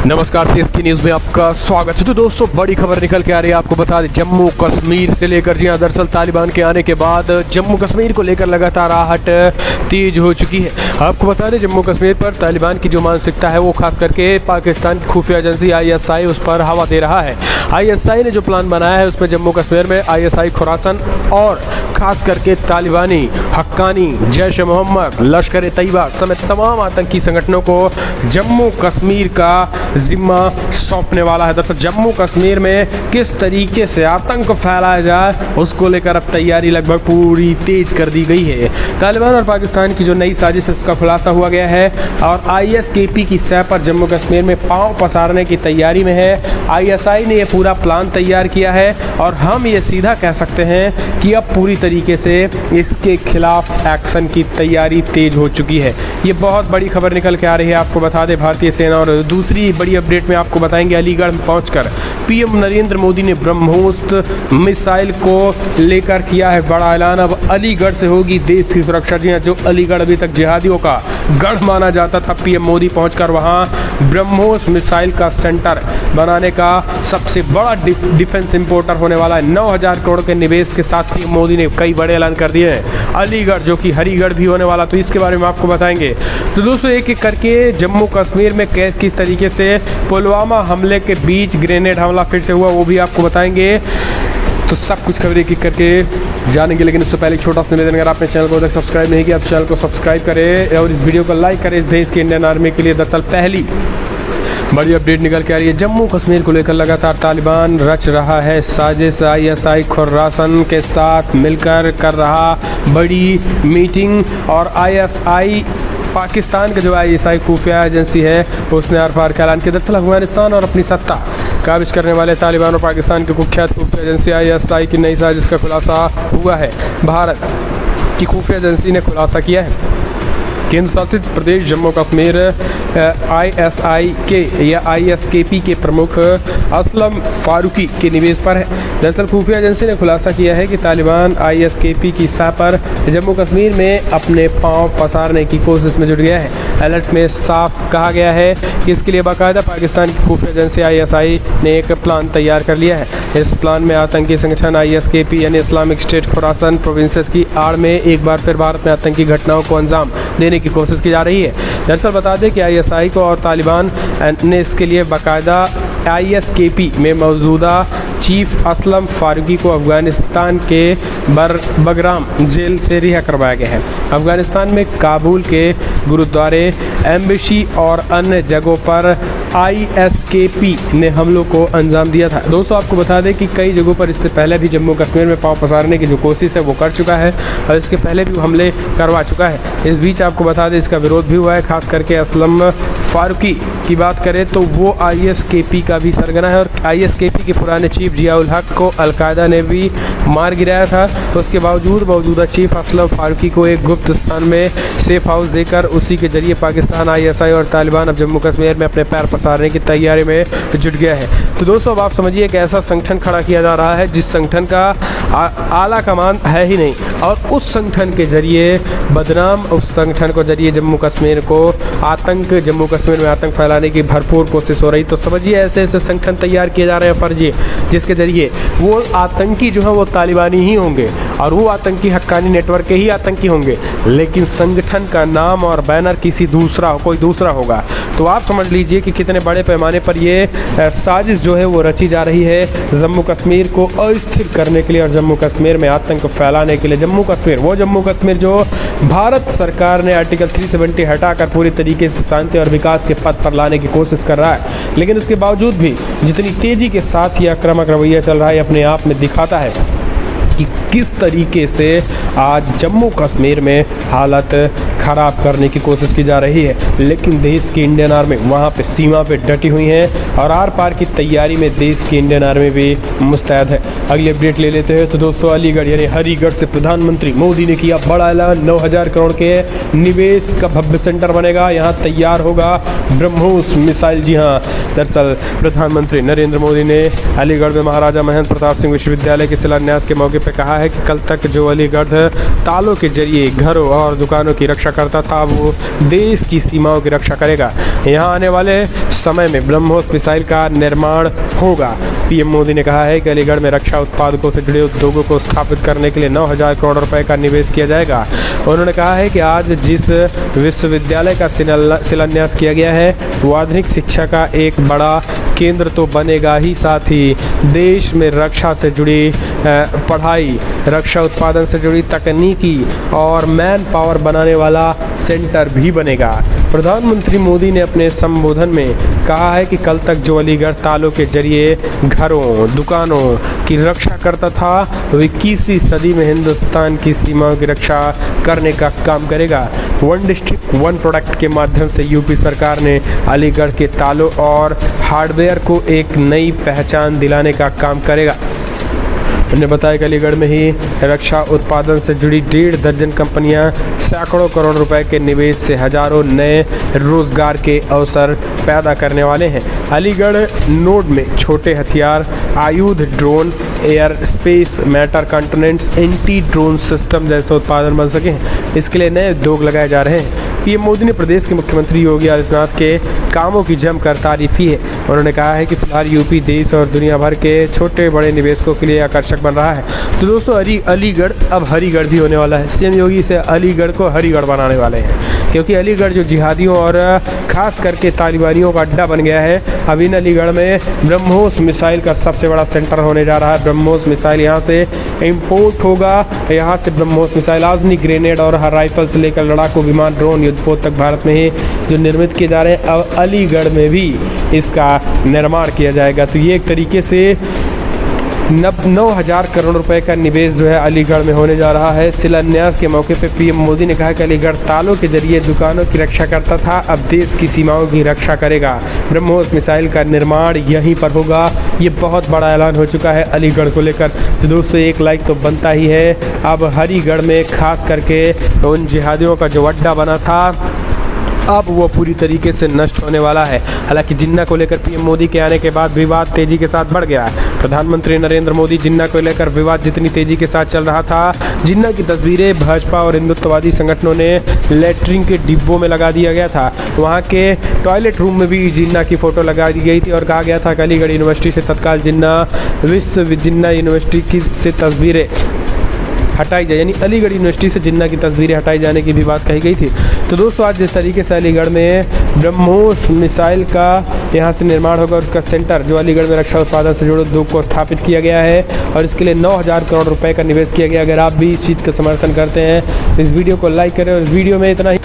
नमस्कार, CSK news में आपका स्वागत है। तो दोस्तों, बड़ी खबर निकल के आ रही है। आपको बता दें, जम्मू कश्मीर से लेकर, जी हाँ, दरअसल तालिबान के आने के बाद जम्मू कश्मीर को लेकर लगातार आहट तेज हो चुकी है। आपको बता दें, जम्मू कश्मीर पर तालिबान की जो मानसिकता है वो खास करके पाकिस्तान की खुफिया एजेंसी ISI उस पर हवा दे रहा है। ISI ने जो प्लान बनाया है उसमें जम्मू कश्मीर में ISI खुरासन और खास करके तालिबानी, हक्कानी, जैश ए मोहम्मद, लश्कर ए तैयबा समेत तमाम आतंकी संगठनों को जम्मू कश्मीर का जिम्मा सौंपने वाला है। दरअसल जम्मू कश्मीर में किस तरीके से आतंक फैलाया जाए उसको लेकर अब तैयारी लगभग पूरी तेज कर दी गई है। तालिबान और पाकिस्तान की जो नई साजिश है उसका खुलासा हुआ गया है और ISKP की सह पर जम्मू कश्मीर में पांव पसारने की तैयारी में है। ISI ने यह पूरा प्लान तैयार किया है और हम ये सीधा कह सकते हैं कि अब पूरी तरीके से इसके खिलाफ एक्शन की तैयारी तेज हो चुकी है। ये बहुत बड़ी खबर निकल के आ रही है। आपको बता दें, भारतीय सेना और दूसरी बड़ी अपडेट में आपको बताएंगे, अलीगढ़ में पहुंचकर PM नरेंद्र मोदी ने ब्रह्मोस मिसाइल को लेकर किया है बड़ा ऐलान। अब अलीगढ़ से होगी देश की सुरक्षा। जी हाँ, जो अलीगढ़ अभी तक जिहादियों का गढ़ माना जाता था, PM मोदी पहुंचकर वहां ब्रह्मोस मिसाइल का सेंटर बनाने का सबसे बड़ा डिफेंस इंपोर्टर होने वाला है। 9000 करोड़ के निवेश के साथ PM मोदी ने कई बड़े ऐलान कर दिए हैं। अलीगढ़ जो कि हरिगढ़ भी होने वाला, तो इसके बारे में आपको बताएंगे। तो दोस्तों, एक एक करके जम्मू कश्मीर में किस तरीके से पुलवामा हमले के बीच ग्रेनेड हमला फिर से हुआ वो भी आपको बताएंगे। तो सब कुछ खबर एक एक करके जानेंगे, लेकिन उससे पहले एक छोटा सा निवेदन, अगर आपने चैनल को तक सब्सक्राइब नहीं किया तो चैनल को सब्सक्राइब करें और इस वीडियो को लाइक करें। इस देश की इंडियन आर्मी के लिए दरअसल पहली बड़ी अपडेट निकल के आ रही है। जम्मू कश्मीर को लेकर लगातार तालिबान रच रहा है साजिश। ISI खुरासन के साथ मिलकर कर रहा बड़ी मीटिंग और ISI पाकिस्तान का जो ISI खुफिया एजेंसी है उसने आर पार का ऐलान किया। दरअसल अफगानिस्तान और अपनी सत्ता काबिज करने वाले तालिबान और पाकिस्तान की कुख्यात खुफिया एजेंसी ISI की नई साजिश का खुलासा हुआ है। भारत की खुफिया एजेंसी ने खुलासा किया है। केंद्र शासित प्रदेश जम्मू कश्मीर ISI के या ISKP के प्रमुख असलम फारूकी के निवेश पर है। दरअसल खुफिया एजेंसी ने खुलासा किया है कि तालिबान ISKP की सह पर जम्मू कश्मीर में अपने पांव पसारने की कोशिश में जुट गया है। अलर्ट में साफ कहा गया है कि इसके लिए बाकायदा पाकिस्तान की खुफिया एजेंसी ISI ने एक प्लान तैयार कर लिया है। इस प्लान में आतंकी संगठन ISKP यानी इस्लामिक स्टेट खुरासन प्रोविंसेस की आड़ में एक बार फिर भारत में आतंकी घटनाओं को अंजाम देने की कोशिश की जा रही है। दरअसल बता दें कि ISI को और तालिबान ने इसके लिए बाकायदा ISKP में मौजूदा चीफ असलम फारूकी को अफगानिस्तान के बगराम जेल से रिहा करवाया गया है। अफगानिस्तान में काबुल के गुरुद्वारे, एम्बेसी और अन्य जगहों पर ISKP ने हमलों को अंजाम दिया था। दोस्तों, आपको बता दें कि कई जगहों पर इससे पहले भी जम्मू कश्मीर में पांव पसारने की जो कोशिश है वो कर चुका है और इसके पहले भी हमले करवा चुका है। इस बीच आपको बता दें इसका विरोध भी हुआ है। खास करके असलम फारूकी की बात करें तो वो ISKP का भी सरगना है और ISKP के पुराने चीफ जियाउल हक को अलकायदा ने भी मार गिराया था। तो उसके बावजूद मौजूदा चीफ असलम फारूकी को एक गुप्त स्थान में सेफ हाउस देकर उसी के जरिए पाकिस्तान, ISI और तालिबान अब जम्मू कश्मीर में अपने पैर पसारने की तैयारी में जुट गया है। तो दोस्तों, अब आप समझिए कि ऐसा संगठन खड़ा किया जा रहा है जिस संगठन का आला कमान है ही नहीं और उस संगठन के जरिए बदनाम, उस संगठन को जरिए जम्मू कश्मीर में आतंक फैलाने की भरपूर कोशिश हो रही। तो समझिए, ऐसे ऐसे संगठन तैयार किए जा रहे हैं फर्जी, जिसके जरिए वो आतंकी जो है वो तालिबानी ही होंगे और वो आतंकी हक्कानी नेटवर्क के ही आतंकी होंगे, लेकिन संगठन का नाम और बैनर कोई दूसरा होगा। तो आप समझ लीजिए कि कितने बड़े पैमाने पर ये साजिश जो है वो रची जा रही है जम्मू कश्मीर को अस्थिर करने के लिए और जम्मू कश्मीर में आतंक फैलाने के लिए। जम्मू कश्मीर जो भारत सरकार ने आर्टिकल 370 हटाकर पूरी तरीके से शांति और विकास के पथ पर लाने की कोशिश कर रहा है, लेकिन इसके बावजूद भी जितनी तेजी के साथ ये आक्रामक रवैया चल रहा है अपने आप में दिखाता है कि किस तरीके से आज जम्मू कश्मीर में हालत ख़राब करने की कोशिश की जा रही है। लेकिन देश की इंडियन आर्मी वहाँ पे सीमा पे डटी हुई है और आर पार की तैयारी में देश की इंडियन आर्मी भी मुस्तैद है। अगली अपडेट ले लेते हैं। तो दोस्तों, अलीगढ़ यानी हरिगढ़ से प्रधानमंत्री मोदी ने किया बड़ा ऐलान। 9000 करोड़ के निवेश का भव्य सेंटर बनेगा, यहाँ तैयार होगा ब्रह्मोस मिसाइल। जी हाँ, दरअसल प्रधानमंत्री नरेंद्र मोदी ने अलीगढ़ में महाराजा महेंद्र प्रताप सिंह विश्वविद्यालय के शिलान्यास के मौके पे कहा है कि कल तक जो अलीगढ़ तालों के जरिए घरों और दुकानों की रक्षा करता था, वो देश की सीमाओं की रक्षा करेगा। यहाँ आने वाले समय में ब्रह्मोस मिसाइल का निर्माण होगा। पीएम मोदी ने कहा है कि अलीगढ़ में रक्षा उत्पादकों से जुड़े उद्योगों को स्थापित करने के लिए 9,000 करोड़ रुपए का निवेश किया जाएगा। उन्होंने कहा है कि आज जिस विश्वविद्यालय का शिलान्यास किया गया है, वो आधुनिक शिक्षा का एक बड़ा केंद्र तो बनेगा ही, साथ ही देश में रक्षा से जुड़ी पढ़ाई, रक्षा उत्पादन से जुड़ी तकनीकी और मैन पावर बनाने वाला सेंटर भी बनेगा। प्रधानमंत्री मोदी ने अपने संबोधन में कहा है कि कल तक जो अलीगढ़ तालों के जरिए घरों, दुकानों की रक्षा करता था, वो 21वीं सदी में हिंदुस्तान की सीमाओं की रक्षा करने का काम करेगा। वन डिस्ट्रिक्ट वन प्रोडक्ट के माध्यम से यूपी सरकार ने अलीगढ़ के तालों और हार्डवेयर को एक नई पहचान दिलाने का काम करेगा। उन्होंने बताया कि अलीगढ़ में ही रक्षा उत्पादन से जुड़ी 1.5 दर्जन कंपनियां सैकड़ों करोड़ रुपए के निवेश से हजारों नए रोजगार के अवसर पैदा करने वाले हैं। अलीगढ़ नोड में छोटे हथियार, आयुध, drone, air space matter components, anti drone system जैसे उत्पादन बन सके, इसके लिए नए उद्योग लगाए जा रहे हैं। पीएम मोदी ने प्रदेश के मुख्यमंत्री योगी आदित्यनाथ के कामों की जमकर तारीफ की है। उन्होंने कहा है कि फिलहाल यूपी देश और दुनिया भर के छोटे बड़े निवेशकों के लिए आकर्षक बन रहा है। तो दोस्तों, अलीगढ़ अब हरिगढ़ भी होने वाला है। सीएम योगी से अलीगढ़ को हरिगढ़ बनाने वाले हैं, क्योंकि अलीगढ़ जो जिहादियों और खास करके तालिबानियों का अड्डा बन गया है। अब इन अलीगढ़ में ब्रह्मोस मिसाइल का सबसे बड़ा सेंटर होने जा रहा है। ब्रह्मोस मिसाइल यहाँ से इम्पोर्ट होगा। यहाँ से ब्रह्मोस मिसाइल, आधुनिक ग्रेनेड और राइफल से लेकर लड़ाकू विमान, ड्रोन, युद्धपोत तक भारत में ही जो निर्मित किए जा रहे हैं, अब अलीगढ़ में भी इसका निर्माण किया जाएगा। तो ये एक तरीके से 9,000 करोड़ रुपए का निवेश जो है अलीगढ़ में होने जा रहा है। शिलान्यास के मौके पर पीएम मोदी ने कहा कि अलीगढ़ तालों के जरिए दुकानों की रक्षा करता था, अब देश की सीमाओं की रक्षा करेगा। ब्रह्मोस मिसाइल का निर्माण यहीं पर होगा। ये बहुत बड़ा ऐलान हो चुका है अलीगढ़ को लेकर। तो दोस्तों, एक लाइक तो बनता ही है। अब हरिगढ़ में खास करके उन जिहादियों का जो अड्डा बना था, अब वो पूरी तरीके से नष्ट होने वाला है। हालांकि जिन्ना को लेकर पीएम मोदी के आने के बाद विवाद तेजी के साथ बढ़ गया। प्रधानमंत्री नरेंद्र मोदी जिन्ना को लेकर विवाद जितनी तेजी के साथ चल रहा था, जिन्ना की तस्वीरें भाजपा और हिंदुत्ववादी संगठनों ने लेटरिन के डिब्बों में लगा दिया गया था। वहाँ के टॉयलेट रूम में भी जिन्ना की फोटो लगा दी गई थी और कहा गया था कि अलीगढ़ यूनिवर्सिटी से तत्काल जिन्ना यूनिवर्सिटी की से तस्वीरें हटाई जाए, यानी अलीगढ़ यूनिवर्सिटी से जिन्ना की तस्वीरें हटाई जाने की भी बात कही गई थी। तो दोस्तों, आज जिस तरीके से अलीगढ़ में ब्रह्मोस मिसाइल का यहाँ से निर्माण होगा और उसका सेंटर जो अलीगढ़ में रक्षा उत्पादन से जुड़े उद्योग को स्थापित किया गया है और इसके लिए 9,000 करोड़ रुपए का निवेश किया गया। अगर आप भी इस चीज़ का समर्थन करते हैं, इस वीडियो को लाइक करें और इस वीडियो में इतना ही।